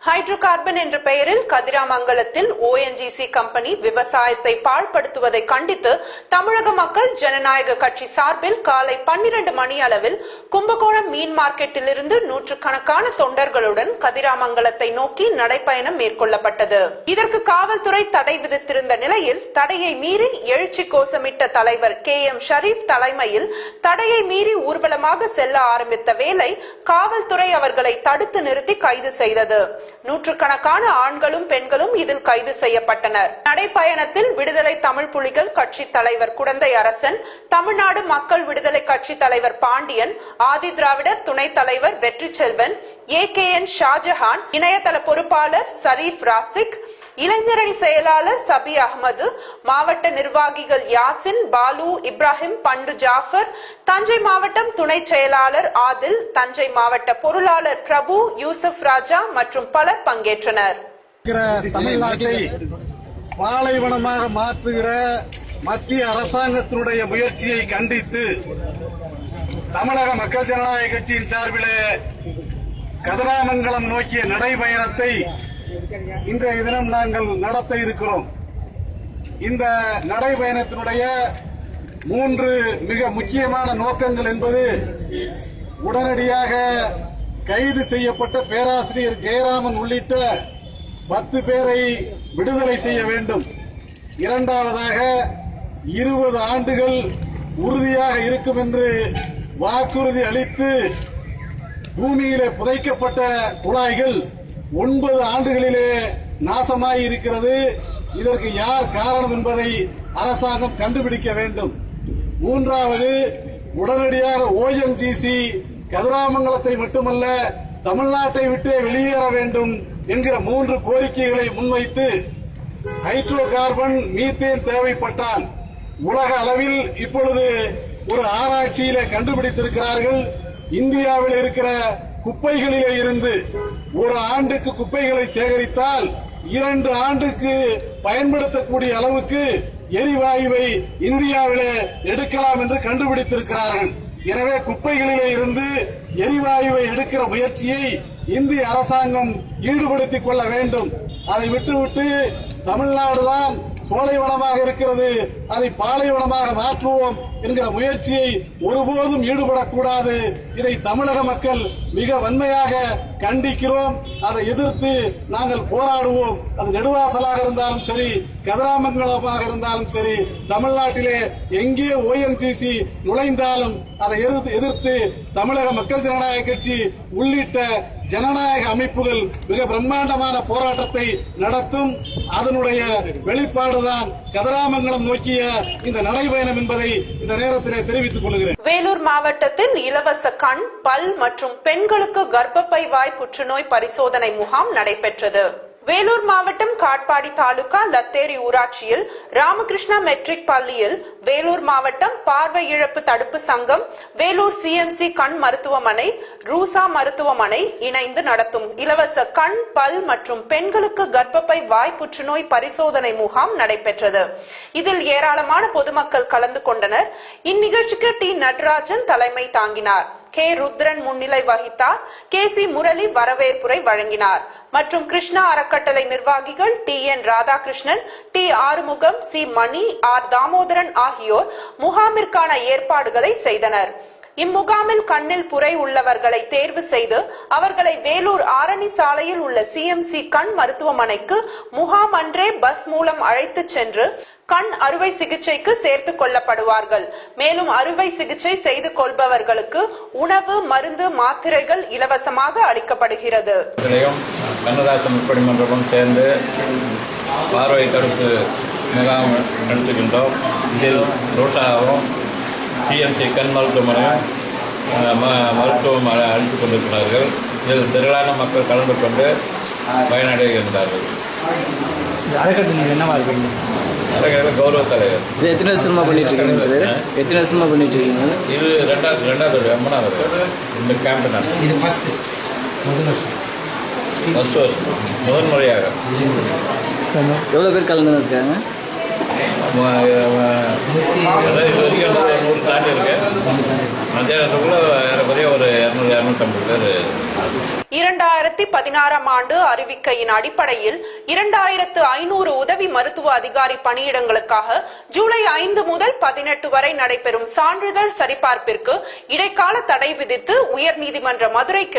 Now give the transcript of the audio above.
Hydrocarbon என்ற பெயரில் கதிராமங்கலத்தில் ONGC company விவசாயத்தை பாழ்படுத்துவதை கண்டித்து தமிழக மக்கள் ஜனநாயக கட்சி சார்பில் காலை 12 மணி அளவில் கும்பகோணம் மீன் மார்க்கெட்டிலிருந்து நூற்றுக்கணக்கான தொண்டர்களுடன் கதிராமங்கலத்தை நோக்கி நடைபயணம் மேற்கொள்ளப்பட்டது. இதற்கு காவல்துறை தடை விதித்திருந்த நிலையில் தடையை மீறி எழுச்சி கோஷமிட்ட தலைவர் KM ஷரீப் தலைமையில் தடையை மீறி ஊர்வலமாக செல்ல ஆரம்பித்த வேளை காவல்துறை அவர்களை தடுத்து நிறுத்தி கைது செய்தது. நூற்றுக்கணக்கான ஆண்களும் பெண்களும் இதில் கைது செய்யப்பட்டனர். நடைப்பயணத்தில் விடுதலை தமிழ் புலிகள் கட்சி தலைவர் குடந்தை அரசன், தமிழ்நாடு மக்கள் விடுதலை கட்சி தலைவர் பாண்டியன், ஆதி திராவிடர் துணைத் தலைவர் வெற்றி செல்வன், AKN ஷாஜஹான், இணையதள பொறுப்பாளர் ஷரீப் ராசிக், இளைஞரணி செயலாளர் சபி அகமது, மாவட்ட நிர்வாகிகள் யாசின், பாலு, இப்ராஹிம், பண்டு ஜாஃபர், தஞ்சை மாவட்டம் துணை செயலாளர் ஆதில், தஞ்சை மாவட்ட பொருளாளர் பிரபு, யூசுப் ராஜா மற்றும் பலர் பங்கேற்றனர். தமிழ்நாட்டை பாலைவனமாக மாற்றுகிற மத்திய அரசாங்கத்தினுடைய முயற்சியை கண்டித்து தமிழக மக்கள் ஜனநாயக கட்சியின் சார்பிலே கதிராமங்கலம் நோக்கிய நடைபயணத்தை இன்றைய தினம் நாங்கள் நடத்த இருக்கிறோம். இந்த நடைபயணத்தினுடைய 3 மிக முக்கியமான நோக்கங்கள் என்பது உடனடியாக கைது செய்யப்பட்ட பேராசிரியர் ஜெயராமன் உள்ளிட்ட 10 பேரை விடுதலை செய்ய வேண்டும். இரண்டாவதாக 20 ஆண்டுகள் உறுதியாக இருக்கும் என்று வாக்குறுதி அளித்து பூமியிலே புதைக்கப்பட்ட குழாய்கள் 9 ஆண்டுகளிலே நாசமாகி இருக்கிறது. இதற்கு யார் காரணம் என்பதை அரசாங்கம் கண்டுபிடிக்க வேண்டும். மூன்றாவது, உடனடியாக ONGC கதிராமங்கலத்தை மட்டுமல்ல தமிழ்நாட்டை விட்டே வெளியேற வேண்டும் என்கிற 3 கோரிக்கைகளை முன்வைத்து ஹைட்ரோ கார்பன் மீத்தேன் தேவைப்பட்டால் உலக அளவில் இப்பொழுது ஒரு ஆராய்ச்சியிலே கண்டுபிடித்திருக்கிறார்கள். இந்தியாவில் இருக்கிற குப்பைகளிலே இருந்து ஒரு ஆண்டுக்கு குப்பைகளை சேகரித்தால் 2 ஆண்டுக்கு பயன்படுத்தக்கூடிய அளவுக்கு எரிவாயுவை இந்தியாவிலே எடுக்கலாம் என்று கண்டுபிடித்திருக்கிறார்கள். எனவே குப்பைகளிலே இருந்து எரிவாயுவை எடுக்கிற முயற்சியை இந்திய அரசாங்கம் ஈடுபடுத்திக் கொள்ள வேண்டும். அதை விட்டுவிட்டு தமிழ்நாடுதான் சோலைவனமாக இருக்கிறது, அதை பாலைவனமாக மாற்றுவோம் என்கிற முயற்சியை ஒருபோதும் ஈடுபடக்கூடாது. இதை தமிழக மக்கள் மிக வன்மையாக கண்டிக்கிறோம். அதை எதிர்த்து நாங்கள் போராடுவோம். அது நெடுவாசலாக இருந்தாலும் சரி, கதிராமங்கலமாக இருந்தாலும் சரி, தமிழ்நாட்டிலே எங்கே ONGC நுழைந்தாலும் அதை எதிர்த்து தமிழக மக்கள் ஜனநாயக கட்சி உள்ளிட்ட ஜனநாயக அமைப்புகள் மிக பிரம்மாண்டமான போராட்டத்தை நடத்தும். அதனுடைய வெளிப்பாடுதான் கதிராமங்கலம் நோக்கிய இந்த நடைபயணம் என்பதை இந்த நேரத்திலே தெரிவித்துக் கொள்கிறேன். வேலூர் மாவட்டத்தில் இலவச கண், பல் மற்றும் பெண்களுக்கு கர்ப்பப்பை வாய் புற்றுநோய் பரிசோதனை முகாம் நடைபெற்றது. வேலூர் மாவட்டம் காட்பாடி தாலுகா லத்தேரி ஊராட்சியில் ராமகிருஷ்ணா மெட்ரிக் பள்ளியில் வேலூர் மாவட்டம் பார்வை இழப்பு தடுப்பு சங்கம், வேலூர் CMC கண் மருத்துவமனை, ரூசா மருத்துவமனை இணைந்து நடத்தும் இலவச கண், பல் மற்றும் பெண்களுக்கு கர்ப்பப்பை வாய் புற்றுநோய் பரிசோதனை முகாம் நடைபெற்றது. இதில் ஏராளமான பொதுமக்கள் கலந்து கொண்டனர். இந்நிகழ்ச்சிக்கு T. நடராஜன் தலைமை தாங்கினார். K. ருத்ரன் முன்னிலை வகித்தார். KC முரளி வரவேற்புரை வழங்கினார். மற்றும் கிருஷ்ணா அறக்கட்டளை நிர்வாகிகள் TN Radhakrishnan, T. Arumugam, C. மணி, R. தாமோதரன் ஆகியோர் முகாமிற்கான ஏற்பாடுகளை செய்தனர். இம்முகாமில் கண்ணில் புரை உள்ளவர்களை தேர்வு செய்து அவர்களை வேலூர் ஆரணி சாலையில் உள்ள CMC கண் மருத்துவமனைக்கு முகாம் அன்றே பஸ் மூலம் அழைத்து சென்று கண் அறுவை சிகிச்சைக்கு சேர்த்துக் கொள்ளப்படுவார்கள். மேலும் அறுவை சிகிச்சை செய்து கொள்பவர்களுக்கு உணவு, மருந்து, மாத்திரைகள் இலவசமாக அளிக்கப்படுகிறது. கண்ணதாசன் உட்படிமன்றமும் சேர்ந்து பார்வை தடுப்பு முகாம் நடத்துகின்றோம். இதில் ரோஷாவும் CMC கண் மருத்துவமனையும் மருத்துவம் அளித்துக் கொண்டிருக்கிறார்கள். இதில் திரளான மக்கள் கலந்து கொண்டு பயனடைகின்றார்கள். அறக்கட்டளை என்னவா இருக்கீங்க? அறக்கட்டளை கௌரவ தலைவர். இது எத்தனை வருஷமா பண்ணிட்டு இருக்கீங்க? எத்தனை வருஷமா பண்ணிட்டு இருக்கீங்க? இது ரெண்டாவது 3வது இந்த கேம்ப் தான். இது ஃபர்ஸ்ட் வருஷம் முதல் முறையாக. எவ்வளோ பேர் கலந்து இருக்காங்க? இது வரைக்கும் 100 தாண்டி இருக்கு. மத்தியானத்துக்குள்ள ஏறக்குறைய ஒரு 200-250 பேர். 2016 ஆண்டு அறிவிக்கையின் அடிப்படையில் 2500 உதவி மருத்துவ அதிகாரி பணியிடங்களுக்காக ஜூலை 5 முதல் 18 வரை நடைபெறும் சான்றிதழ் சரிபார்ப்பிற்கு இடைக்கால தடை விதித்து உயர்நீதிமன்ற மதுரை